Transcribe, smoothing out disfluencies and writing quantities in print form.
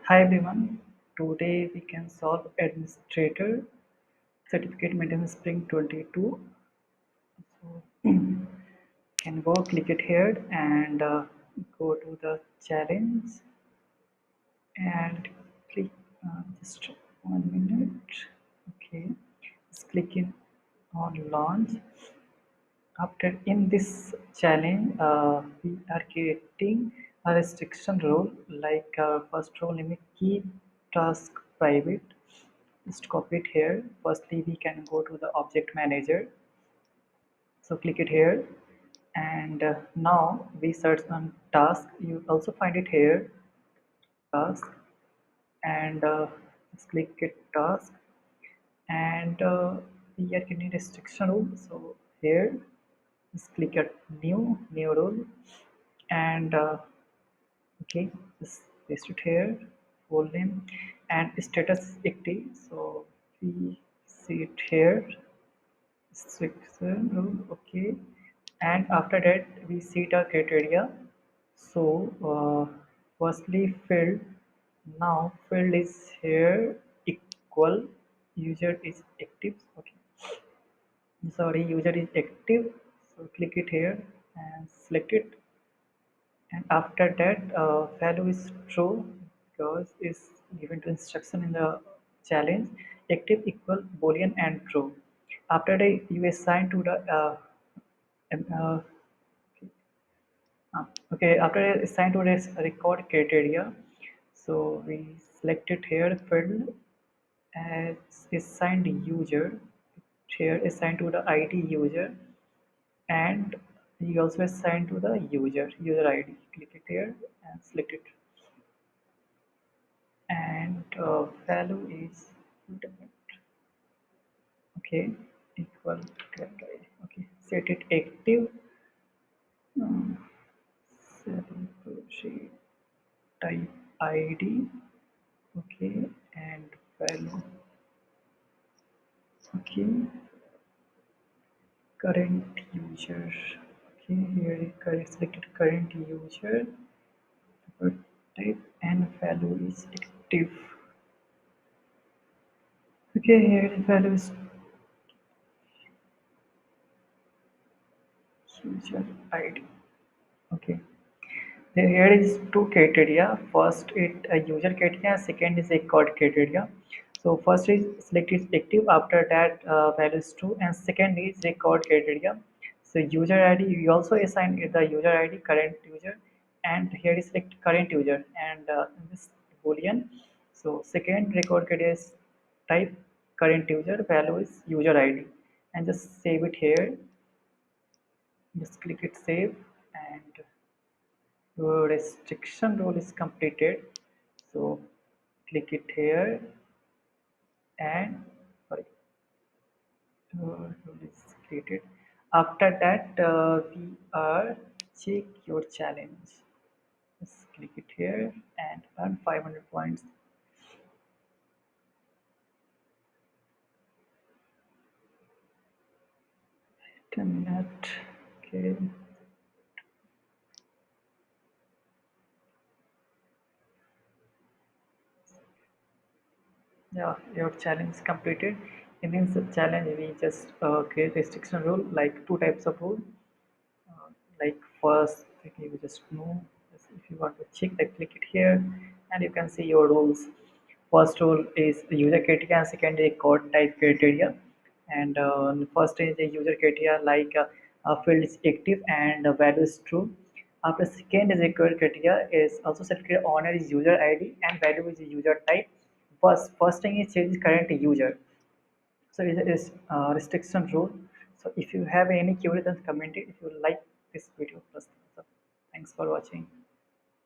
Hi everyone, today we can solve administrator certificate maintenance spring 22. So can go click it here and go to the challenge and click just 1 minute. Okay, just click in on launch. After in this challenge, we are creating a restriction rule like first rule limit keep task private. Just copy it here. Firstly, we can go to the object manager. So click it here, and now we search on task. You also find it here, task, and just click it task, and we are getting restriction rule. So here, just click at new rule, and okay, just paste it here, full name, and status is active. So we see it here, section rule. Okay, and after that we see the criteria. So firstly field, now field is here equal user is active. Okay, sorry, user is active. So click it here and select it, and after that value is true because is given to instruction in the challenge. Active equal boolean and true. After that you assign to the uh, okay, after assign to this record criteria. So we select it here field as assigned user, here assigned to the id user, and you also assign to the user id. Click it here and select it, and value is okay equal to okay, set it active. um, Salesforce type id. Okay, and value. Okay, current user. Okay, here is current, selected current user, type, and value is active. Okay, here is value is user id. Okay, here is two criteria. First it a user criteria, second is a code criteria. So first is select is active, after that value is true, and second is a code criteria. So user id, you also assign it the user id current user, and here is select current user, and in this boolean. So second record criteria is type current user, value is user id, and just save it here. Just click it save, and your restriction rule is completed. So click it here, and sorry, rule is created. After that we are check your challenge. Just click it here and earn 500 points. 10 minutes. Okay, yeah, your challenge completed. In this challenge we just create restriction rule like two types of rule. Like first, you just know, if you want to check that, click it here, and you can see your rules. First rule is the user criteria, and second is code type criteria. And first is the user criteria like field is active and value is true. After second is code criteria is also selected owner is user id and value is user type. First thing is change current user. So it is restriction rule. So if you have any query, then comment it. If you like this video, plus thumbs up. Thanks for watching.